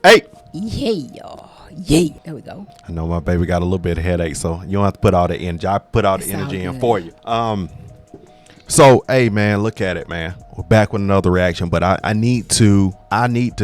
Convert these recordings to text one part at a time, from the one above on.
Hey. Yeah. Yeah. There we go. I know my baby got a little bit of headache, so you don't have to put all the energy. I put all the It's energy all in good. for you. So hey man, look at it, man. We're back with another reaction, but I need to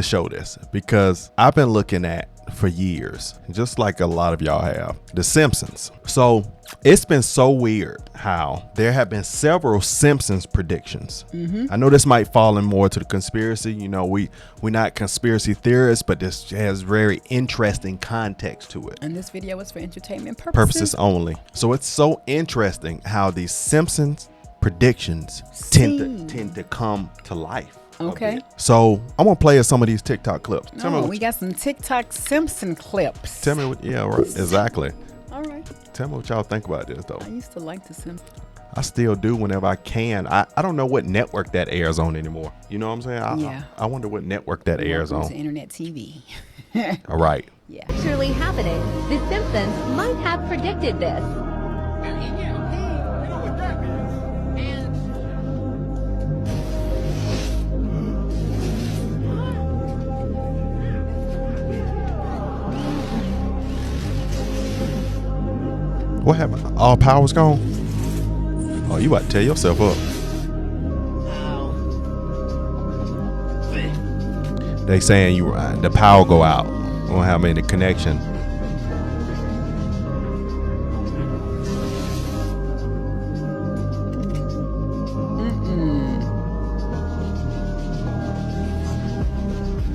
show this because I've been looking at for years, just like a lot of y'all have, The Simpsons. So it's been so weird how there have been several Simpsons predictions. I know this might fall in more to the conspiracy. You know, we're not conspiracy theorists, but this has very interesting context to it. And this video was for entertainment Purposes only. So it's so interesting how these Simpsons predictions tend to come to life. Okay. So I'm gonna play some of these TikTok clips. Tell me Oh, what we got some TikTok Simpson clips. Tell me what. Yeah, right. Exactly. All right. Tell me what y'all think about this though. I used to like the Simpsons. I still do whenever I can. I don't know what network that airs on anymore. You know what I'm saying? Yeah. I wonder what network that airs Welcome on. to internet TV. All right. Yeah. Actually happening. The Simpsons might have predicted this. What happened? All power's gone? Oh, you about to tear yourself up. They saying the power go out. Won't have any connection.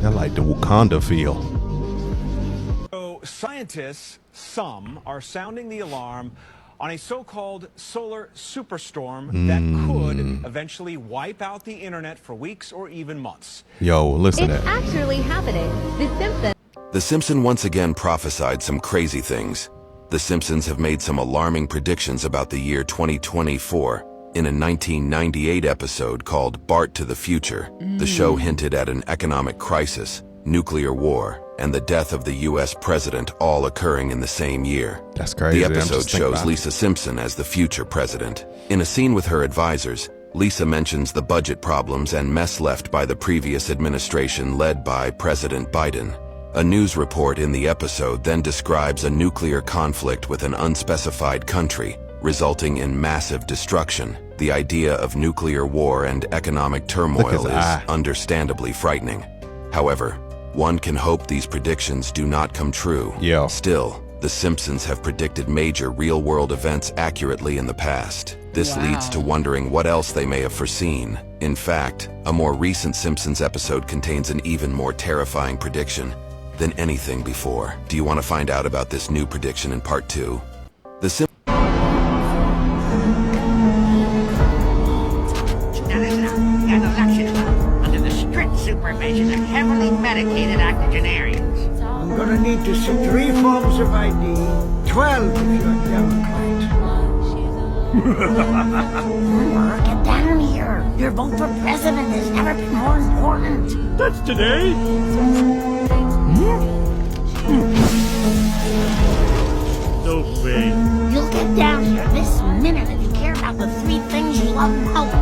They're like the Wakanda feel. So scientists, some, are sounding the alarm on a so-called solar superstorm that could eventually wipe out the internet for weeks or even months. Yo, listen to It's that. actually happening. The Simpsons. The Simpsons once again prophesied some crazy things. The Simpsons have made some alarming predictions about the year 2024. In a 1998 episode called Bart to the Future, the show hinted at an economic crisis, nuclear war, and the death of the U.S. president all occurring in the same year. That's crazy. The I'm episode just thinking shows about it. Lisa Simpson as the future president. In a scene with her advisors, Lisa mentions the budget problems and mess left by the previous administration led by President Biden. A news report in the episode then describes a nuclear conflict with an unspecified country, resulting in massive destruction. The idea of nuclear war and economic turmoil is understandably frightening. However, one can hope these predictions do not come true. Yeah. Still, The Simpsons have predicted major real-world events accurately in the past. This leads to wondering what else they may have foreseen. In fact, a more recent Simpsons episode contains an even more terrifying prediction than anything before. Do you want to find out about this new prediction in part 2? The Simpsons An election under the strict supervision of heavily medicated octogenarians. I'm gonna need to see 3 forms of ID, 12 if you're a Democrat. Get down here. Your vote for president has never been more important. That's today? No way. You'll get down here this minute if you care about the 3 things you love most.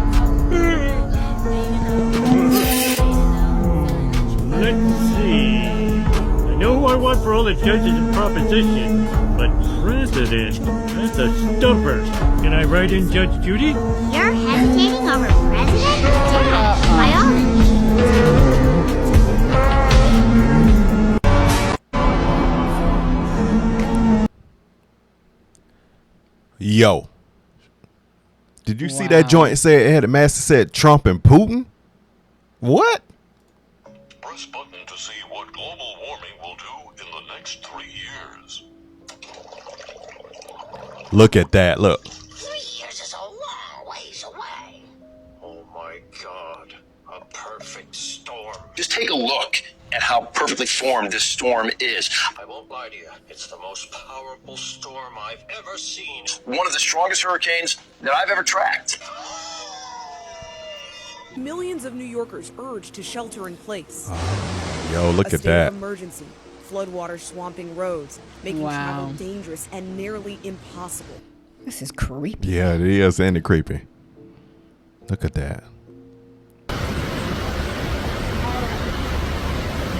Let's see. I know who I want for all the judges in proposition, but president, that's a stumper. Can I write in Judge Judy? You're hesitating over president? Yeah, by all means. Yo, did you see that joint? Said it had a master said Trump and Putin. What? Press button to see what global warming will do in the next 3 years. Look at that. Look. 3 years is a long ways away. Oh my God, a perfect storm. Just take a look at how perfectly formed this storm is. I won't lie to you, it's the most powerful storm I've ever seen. One of the strongest hurricanes that I've ever tracked. Millions of New Yorkers urged to shelter in place. Yo, look A at state that. of emergency, floodwater swamping roads, making travel dangerous and nearly impossible. This is creepy. Yeah, it is, and it creepy. Look at that.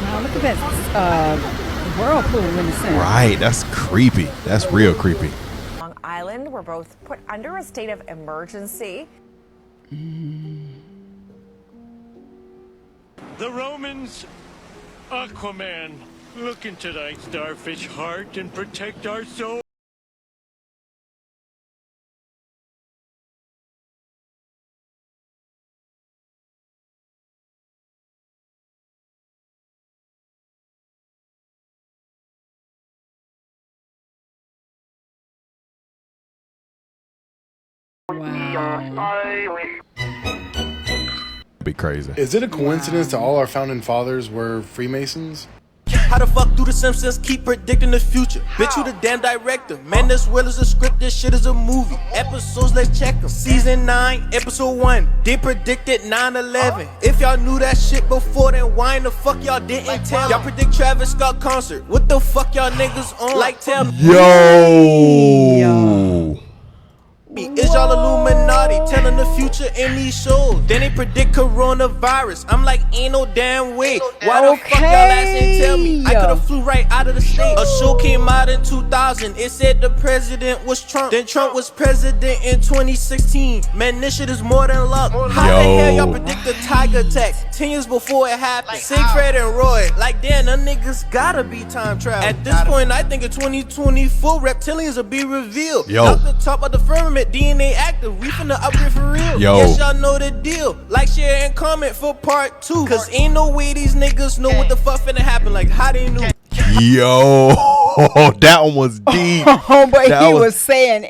No, Wow, look at that whirlpool in the center. Right, that's creepy. That's real creepy. Long Island were both put under a state of emergency. The Romans, Aquaman, look into thy starfish heart and protect our soul. Be crazy. Is it a coincidence that all our founding fathers were Freemasons? How the fuck do the Simpsons keep predicting the future? Bitch, who the damn director? Man, this real is a script, this shit is a movie. Episodes, let's check them. Season 9, episode 1. They predicted 9/11. If y'all knew that shit before, then why in the fuck y'all didn't tell? Y'all predict Travis Scott concert. What the fuck y'all niggas on? Like, tell me. Yo. Is y'all Illuminati telling the future in these shows? Then they predict coronavirus. I'm like, ain't no damn way. Why the fuck y'all ass ain't tell me? I could've flew right out of the state. A show came out in 2000. It said the president was Trump. Then Trump was president in 2016. Man, this shit is more than luck. How the hell y'all predict the tiger attack 10 years before it happened? Siegfried and Roy. Like, damn, them niggas gotta be time travel. At this point, I think in 2024, reptilians will be revealed. Yo. Off the top of the firmament, DNA active, we finna upgrade for real. Yo. Yes, y'all know the deal. Like, share, and comment for part 2. Cause ain't no way these niggas know what the fuck finna happen. Like, how they knew? Yo, that one was deep. But he was saying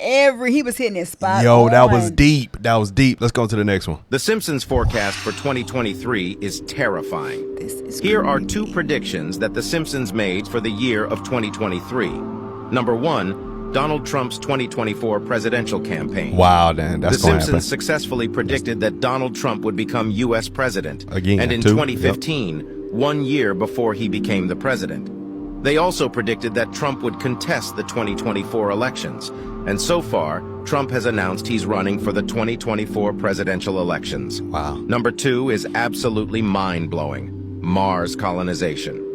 he was hitting his spot. Yo, that was deep. That was deep. Let's go to the next one. The Simpsons forecast for 2023 is terrifying. Here are 2 predictions that The Simpsons made for the year of 2023. Number 1, Donald Trump's 2024 presidential campaign. Wow, Dan, that's The going to Simpsons happen. successfully predicted that Donald Trump would become U.S. president. Again, and in 2, 2015, 1 year before he became the president. They also predicted that Trump would contest the 2024 elections. And so far, Trump has announced he's running for the 2024 presidential elections. Wow. Number 2 is absolutely mind-blowing. Mars colonization.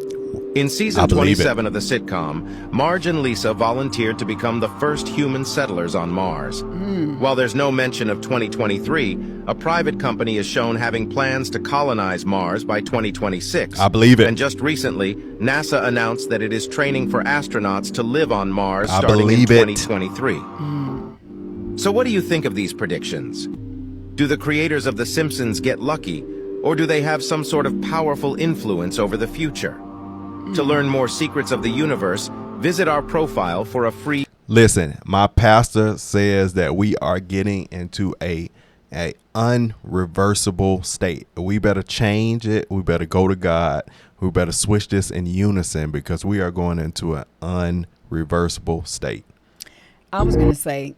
In season 27 of the sitcom, Marge and Lisa volunteered to become the first human settlers on Mars. While there's no mention of 2023, a private company is shown having plans to colonize Mars by 2026. I believe it. And just recently, NASA announced that it is training for astronauts to live on Mars I starting in believe it. 2023. So what do you think of these predictions? Do the creators of The Simpsons get lucky, or do they have some sort of powerful influence over the future? To learn more secrets of the universe, visit our profile for a free... Listen, my pastor says that we are getting into a unreversible state. We better change it. We better go to God. We better switch this in unison because we are going into an unreversible state. I was going to say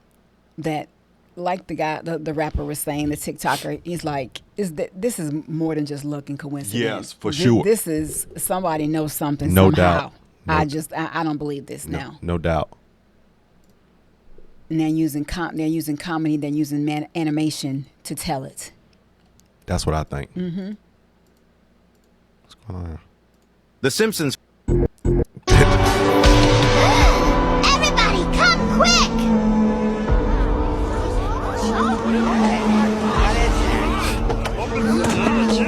that, like the guy, the rapper was saying, the TikToker, he's like, this is more than just luck and coincidence. Yes, for sure. This is somebody knows something No somehow. doubt. I don't believe this now. No doubt. And they're using comedy, they're using animation to tell it. That's what I think. Mm-hmm. What's going on? The Simpsons... Everybody, come quick!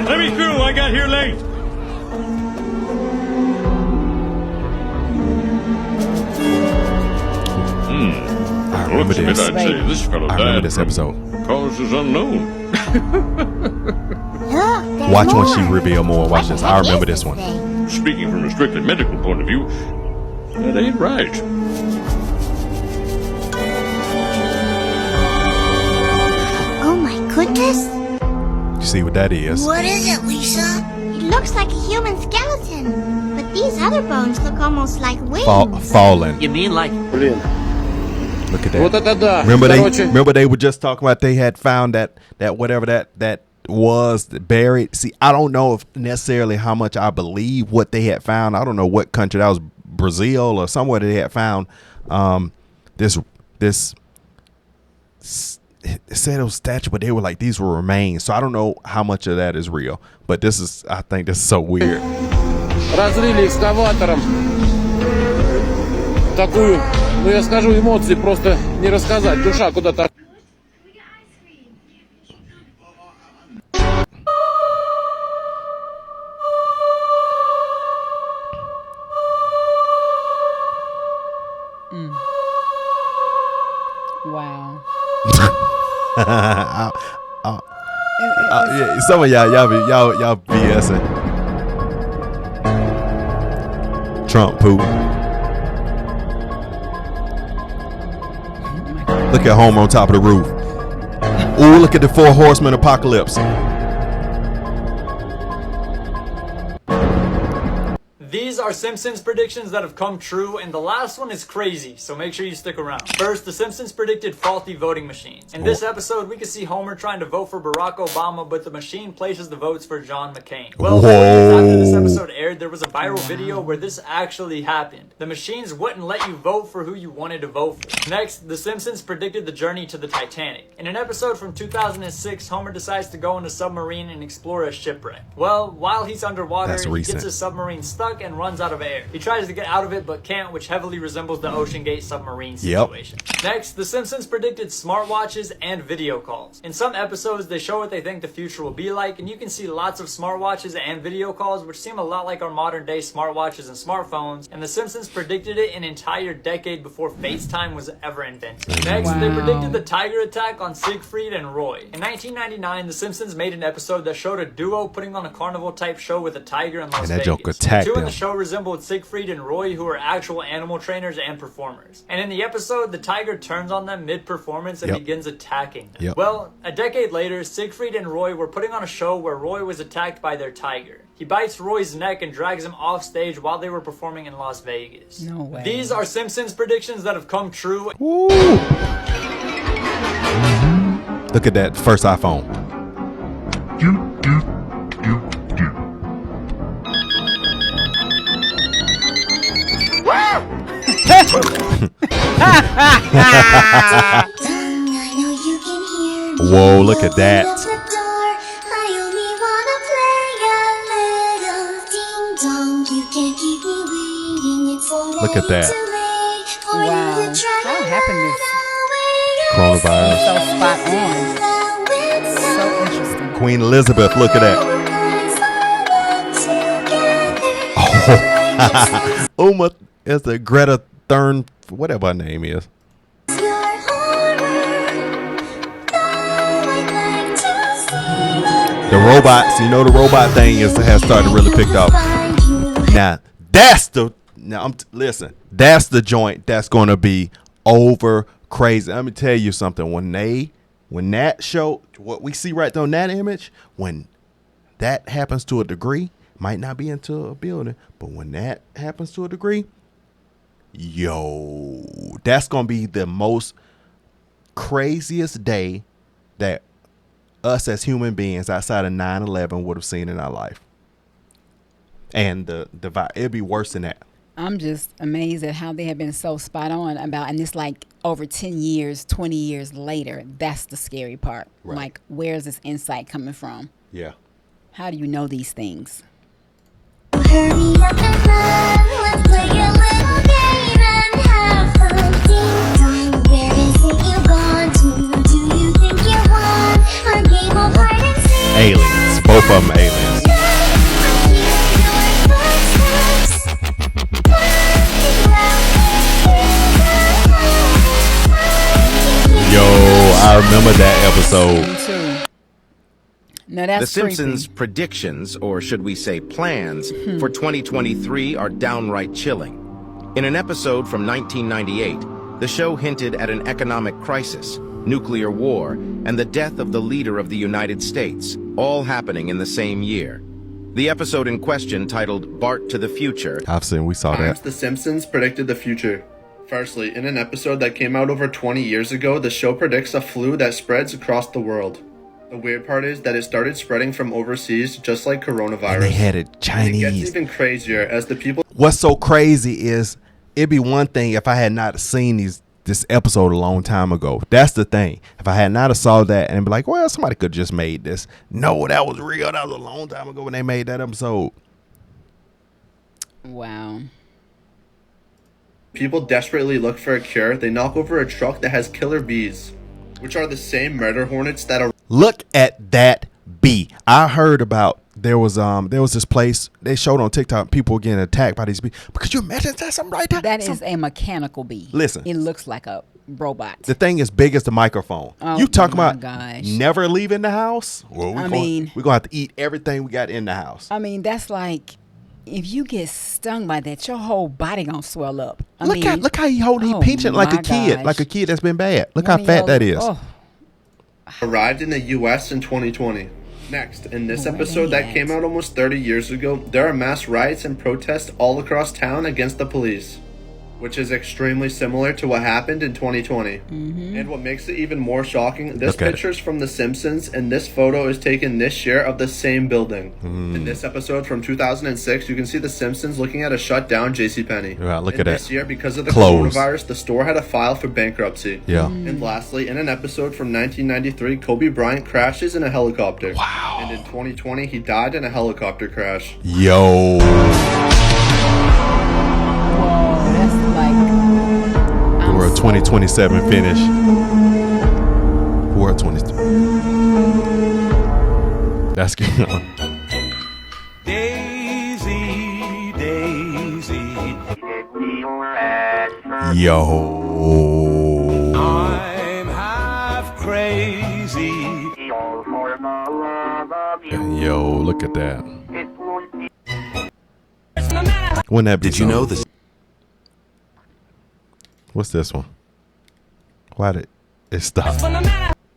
Let me through, I got here late. I remember this. I'd say this fellow I remember died this from episode. causes unknown. Watch when she reveal more. Watch this. I remember this one. Speaking from a strictly medical point of view, that ain't right. Oh my goodness! You see what that is? What is it, Lisa? It looks like a human skeleton, but these other bones look almost like wings. Fallen. You mean like... Brilliant. Look at that. Remember they were just talking about they had found that whatever that was buried. See, I don't know if necessarily how much I believe what they had found. I don't know what country that was, Brazil or somewhere they had found this it said it was statue, but they were like these were remains. So I don't know how much of that is real. But I think this is so weird. разрыли экскаватором. Такую, ну я скажу, эмоции просто не рассказать. Душа куда-то... Wow. Yeah, some of y'all BSing. Trump Putin. Look at Homer on top of the roof. Ooh, look at the 4 horsemen apocalypse. These are Simpsons predictions that have come true, and the last one is crazy, so make sure you stick around. First, the Simpsons predicted faulty voting machines. In this episode, we can see Homer trying to vote for Barack Obama, but the machine places the votes for John McCain. Well, 4 years after this episode aired, there was a viral video where this actually happened. The machines wouldn't let you vote for who you wanted to vote for. Next, the Simpsons predicted the journey to the Titanic. In an episode from 2006, Homer decides to go in a submarine and explore a shipwreck. Well, while he's underwater, he gets his submarine stuck and runs out of air. He tries to get out of it but can't, which heavily resembles the OceanGate submarine situation. Next, the Simpsons predicted smartwatches and video calls. In some episodes, they show what they think the future will be like, and you can see lots of smartwatches and video calls, which seem a lot like our modern day smartwatches and smartphones, and the Simpsons predicted it an entire decade before FaceTime was ever invented. Next, they predicted the tiger attack on Siegfried and Roy. In 1999, the Simpsons made an episode that showed a duo putting on a carnival type show with a tiger in Las Vegas. The two in the show resembled Siegfried and Roy, who are actual animal trainers and performers. And in the episode, the tiger turns on them mid-performance and begins attacking them. Well, a decade later, Siegfried and Roy were putting on a show where Roy was attacked by their tiger. He bites Roy's neck and drags him off stage while they were performing in Las Vegas. No way. These are Simpsons predictions that have come true. Look at that first iPhone. Whoa, look at that. Look at that. Wow. How happened this? Coronavirus. So spot on. So interesting. Queen Elizabeth, look at that. Oh. Uma is the Greta Thurn, whatever her name is. The robots, the robot thing has started to really pick up. Now, listen, that's the joint that's going to be over crazy. Let me tell you something. When that show, what we see right there on that image, when that happens to a degree, might not be into a building, but when that happens to a degree, that's going to be the most craziest day that us as human beings outside of 9/11 would have seen in our life. And it'd be worse than that. I'm just amazed at how they have been so spot on about, and it's like over 10 years, 20 years later. That's the scary part. Right. Like, where's this insight coming from? Yeah. How do you know these things? Hurry up and run, let's play a little game and have fun. Ding dong, where is it you gone to? Do you think you won our game of hide and seek? Aliens. Both of them aliens. Yo, I remember that episode. No, that's The Simpsons' creepy. predictions, or should we say plans, for 2023 are downright chilling. In an episode from 1998, the show hinted at an economic crisis, nuclear war, and the death of the leader of the United States, all happening in the same year. The episode in question, titled Bart to the Future, We saw that. The Simpsons predicted the future. Firstly, in an episode that came out over 20 years ago, the show predicts a flu that spreads across the world. The weird part is that it started spreading from overseas, just like coronavirus. And they had it Chinese. And it gets even crazier as the people... What's so crazy is it'd be one thing if I had not seen this episode a long time ago. That's the thing. If I had not saw that and be like, well, somebody could just made this. No, that was real. That was a long time ago when they made that episode. Wow. People desperately look for a cure. They knock over a truck that has killer bees, which are the same murder hornets that are. Look at that bee. I heard about there was this place they showed on TikTok. People were getting attacked by these bees. But could you imagine that something right there? That is a mechanical bee. Listen, it looks like a robot. The thing is big as the microphone. Oh, you talking my about gosh. never leaving the house? Well, we're gonna have to eat everything we got in the house. I mean, that's like if you get stung by that, your whole body gonna swell up. Look how he pinching like a kid, like a kid that's been bad. Look how fat that is. Arrived in the U.S. in 2020. Next, in this episode that came out almost 30 years ago, there are mass riots and protests all across town against the police, which is extremely similar to what happened in 2020. And what makes it even more shocking, this picture is from The Simpsons, and this photo is taken this year of the same building. In this episode from 2006, you can see The Simpsons looking at a shut down JCPenney. Yeah, look at that. This year, because of the coronavirus, the store had to file for bankruptcy. Yeah. And lastly, in an episode from 1993, Kobe Bryant crashes in a helicopter. Wow. And in 2020, he died in a helicopter crash. Yo. World 2027 finish. World 23. That's good. Daisy, Daisy. Yo. I'm half crazy. Yo, look at that. Wouldn't that be Did you know this? What's this one? Why did it stop?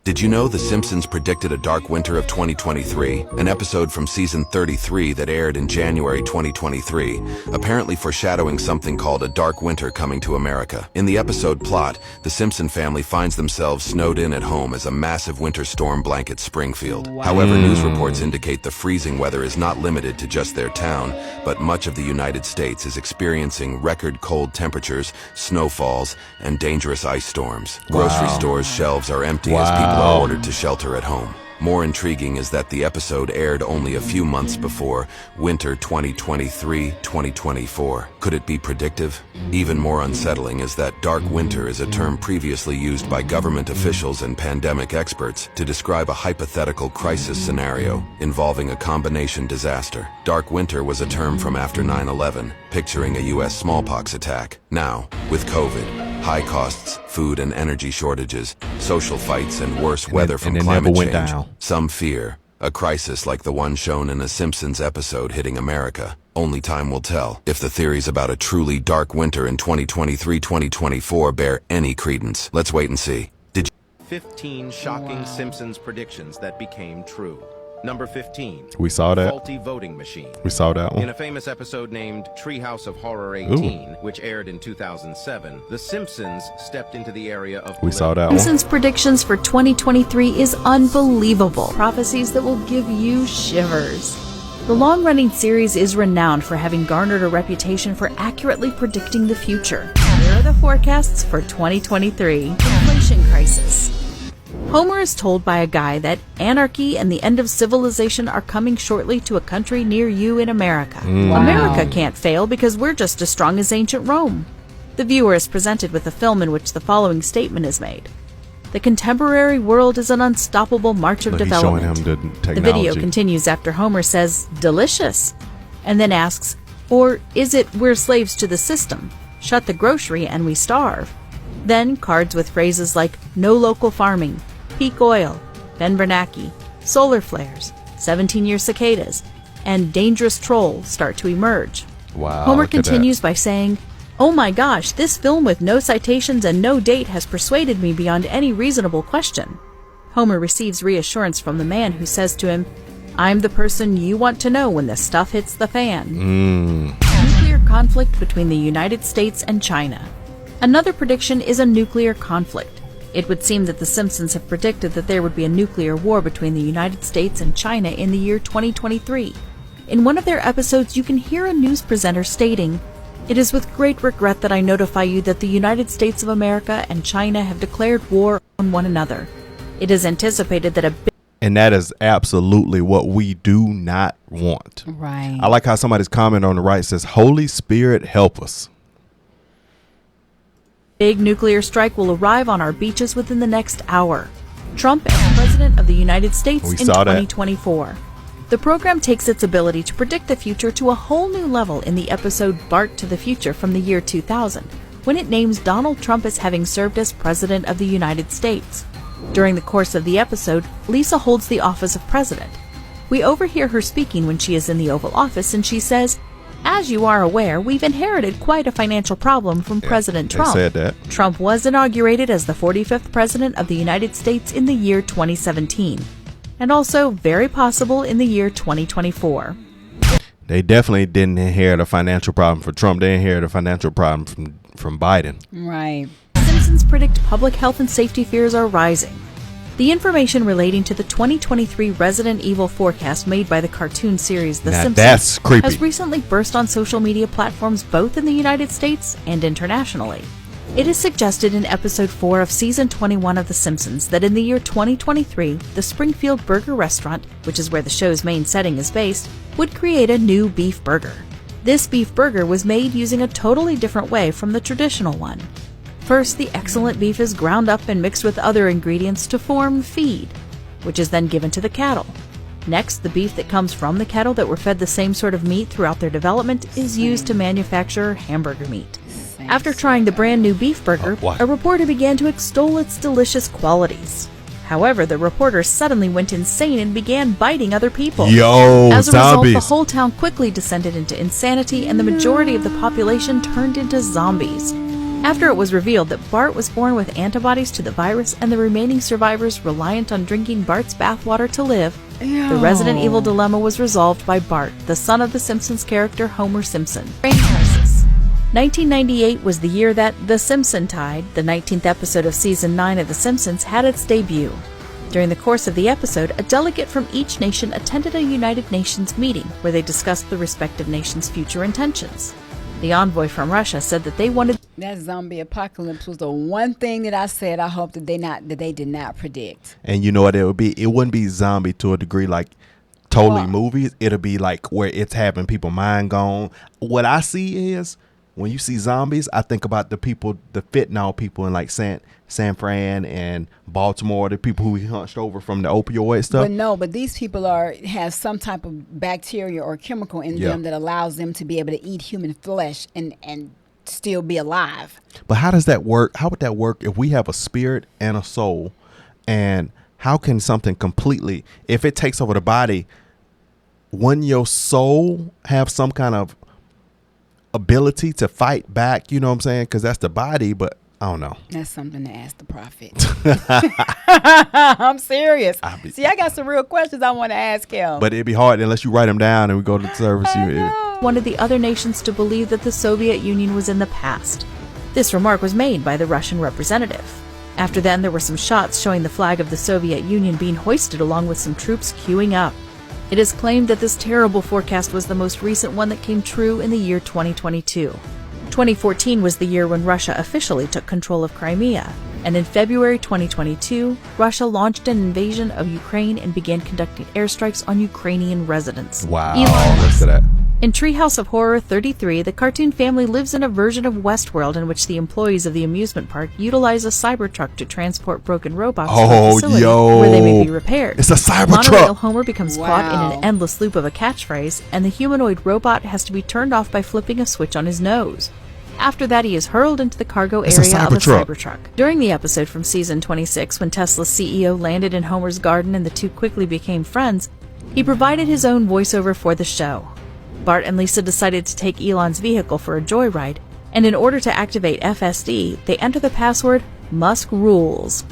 Did you know The Simpsons predicted a dark winter of 2023, an episode from season 33 that aired in January 2023, apparently foreshadowing something called a dark winter coming to America. In the episode plot, the Simpson family finds themselves snowed in at home as a massive winter storm blankets Springfield. However, news reports indicate the freezing weather is not limited to just their town, but much of the United States is experiencing record cold temperatures, snowfalls, and dangerous ice storms. Grocery stores' shelves are empty as people are ordered to shelter at home. More intriguing is that the episode aired only a few months before winter 2023-2024. Could it be predictive? Even more unsettling is that dark winter is a term previously used by government officials and pandemic experts to describe a hypothetical crisis scenario involving a combination disaster. Dark winter was a term from after 9/11, picturing a U.S. smallpox attack. Now, with COVID, high costs, food and energy shortages, social fights, and worse weather from climate change, some fear a crisis like the one shown in a Simpsons episode hitting America. Only time will tell if the theories about a truly dark winter in 2023-2024 bear any credence. Let's wait and see. 15 shocking Simpsons predictions that became true. Number 15. We saw that. Faulty voting machine. We saw that one. In a famous episode named Treehouse of Horror 18, which aired in 2007, The Simpsons stepped into the area of... We saw that one. Simpsons predictions for 2023 is unbelievable. Prophecies that will give you shivers. The long-running series is renowned for having garnered a reputation for accurately predicting the future. Here are the forecasts for 2023. Inflation crisis. Homer is told by a guy that anarchy and the end of civilization are coming shortly to a country near you in America. Wow. America can't fail because we're just as strong as ancient Rome. The viewer is presented with a film in which the following statement is made. The contemporary world is an unstoppable march of development. He's showing him the The technology. video continues after Homer says, "Delicious," and then asks, or is it we're slaves to the system? Shut the grocery and we starve. Then cards with phrases like no local farming, peak oil, Ben Bernanke, solar flares, 17-year cicadas, and dangerous trolls start to emerge. Wow. Homer look at that. continues by saying, "Oh my gosh, this film with no citations and no date has persuaded me beyond any reasonable question." Homer receives reassurance from the man who says to him, "I'm the person you want to know when the stuff hits the fan." Nuclear conflict between the United States and China. Another prediction is a nuclear conflict. It would seem that the Simpsons have predicted that there would be a nuclear war between the United States and China in the year 2023. In one of their episodes, you can hear a news presenter stating, "It is with great regret that I notify you that the United States of America and China have declared war on one another. It is anticipated that a big And that is absolutely what we do not want. Right. I like how somebody's comment on the right says, Holy Spirit, help us. Big nuclear strike will arrive on our beaches within the next hour. Trump as President of the United States in 2024. The program takes its ability to predict the future to a whole new level in the episode Bart to the Future from the year 2000, when it names Donald Trump as having served as President of the United States. During the course of the episode, Lisa holds the office of President. We overhear her speaking when she is in the Oval Office, and she says, "As you are aware, we've inherited quite a financial problem from President Trump. They said that. Trump was inaugurated as the 45th President of the United States in the year 2017, and also very possible in the year 2024. They definitely didn't inherit a financial problem for Trump. They inherited a financial problem from Biden. Right. Simpsons predict public health and safety fears are rising. The information relating to the 2023 Resident Evil forecast made by the cartoon series The Simpsons that's creepy. has recently burst on social media platforms both in the United States and internationally. It is suggested in episode 4 of season 21 of The Simpsons that in the year 2023, the Springfield Burger restaurant, which is where the show's main setting is based, would create a new beef burger. This beef burger was made using a totally different way from the traditional one. First, the excellent beef is ground up and mixed with other ingredients to form feed, which is then given to the cattle. Next, the beef that comes from the cattle that were fed the same sort of meat throughout their development is used to manufacture hamburger meat. After trying the brand new beef burger, a reporter began to extol its delicious qualities. However, the reporter suddenly went insane and began biting other people. As a result, the whole town quickly descended into insanity, and the majority of the population turned into zombies. After it was revealed that Bart was born with antibodies to the virus and the remaining survivors reliant on drinking Bart's bathwater to live, the Resident Evil dilemma was resolved by Bart, the son of the Simpsons character Homer Simpson. Brain crisis. 1998 was the year that The Simpsons-tide, the 19th episode of Season 9 of The Simpsons, had its debut. During the course of the episode, a delegate from each nation attended a United Nations meeting where they discussed the respective nations' future intentions. The envoy from Russia said that they wanted... That zombie apocalypse was the one thing that I said I hope that they did not predict. And you know what it would be? It wouldn't be zombie to a degree like totally movies. It'll be like where it's having people mind gone. What I see is when you see zombies, I think about the people, the fentanyl people in like San Fran and Baltimore, the people who we hunched over from the opioid stuff. But these people have some type of bacteria or chemical in them that allows them to be able to eat human flesh and still be alive. But how does that work? How would that work if we have a spirit and a soul? And how can something completely, if it takes over the body, wouldn't your soul have some kind of ability to fight back? You know what I'm saying? Because that's the body, but I don't know. That's something to ask the prophet. I'm serious. See, I got some real questions I want to ask him. But it'd be hard unless you write them down and we go to the service. Wanted the other nations to believe that the Soviet Union was in the past. This remark was made by the Russian representative. After then, there were some shots showing the flag of the Soviet Union being hoisted along with some troops queuing up. It is claimed that this terrible forecast was the most recent one that came true in the year 2022. 2014 was the year when Russia officially took control of Crimea, and in February 2022, Russia launched an invasion of Ukraine and began conducting airstrikes on Ukrainian residents. Wow, look at that. In Treehouse of Horror 33, the cartoon family lives in a version of Westworld in which the employees of the amusement park utilize a Cybertruck to transport broken robots to a facility where they may be repaired. It's a Cybertruck! Monorail Homer becomes caught in an endless loop of a catchphrase, and the humanoid robot has to be turned off by flipping a switch on his nose. After that, he is hurled into the cargo area of a Cybertruck. During the episode from season 26, when Tesla's CEO landed in Homer's garden and the two quickly became friends, he provided his own voiceover for the show. Bart and Lisa decided to take Elon's vehicle for a joyride, and in order to activate FSD, they enter the password Musk Rules.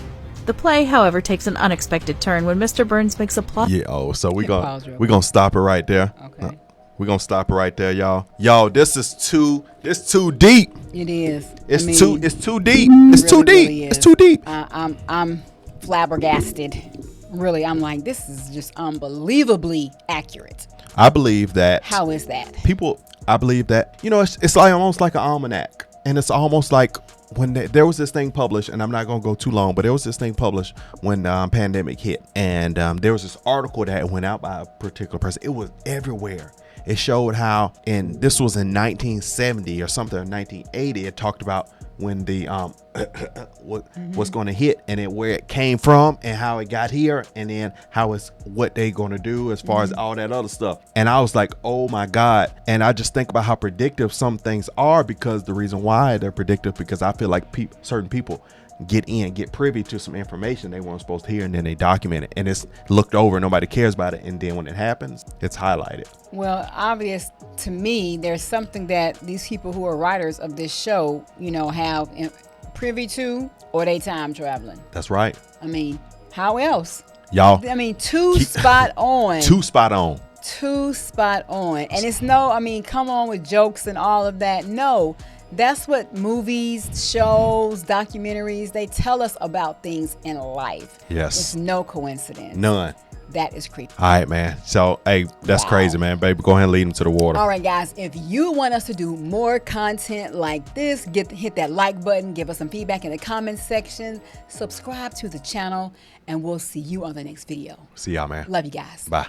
The play, however, takes an unexpected turn when Mr. Burns makes a plot. So we're gonna stop it right there. Okay. We're gonna stop it right there, y'all. Y'all, this is too deep. It is. It's too deep. It's too deep. Really it's too deep. I'm flabbergasted. Really, I'm like, this is just unbelievably accurate. I believe that. How is that? I believe that, it's like almost like an almanac. And it's almost like when there was this thing published, and I'm not gonna go too long, but there was this thing published when pandemic hit, and there was this article that went out by a particular person. It was everywhere. It showed how, and this was in 1970 or something, or 1980. It talked about when the what's going to hit, and then where it came from, and how it got here, and then how it's what they going to do as far as all that other stuff. And I was like, oh my God. And I just think about how predictive some things are, because the reason why they're predictive, because I feel like certain people get privy to some information they weren't supposed to hear, and then they document it, and it's looked over, nobody cares about it, and then when it happens, it's highlighted. Well, obvious to me, there's something that these people who are writers of this show, have privy to, or they time traveling. That's right. I mean, how else? Y'all. I mean, spot on. Too spot on. And it's come on with jokes and all of that. No. That's what movies, shows, documentaries, they tell us about things in life. Yes. It's no coincidence. None. That is creepy. All right, man. So, hey, that's crazy, man. Baby, go ahead and lead them to the water. All right, guys. If you want us to do more content like this, hit that like button, give us some feedback in the comments section, subscribe to the channel, and we'll see you on the next video. See y'all, man. Love you guys. Bye.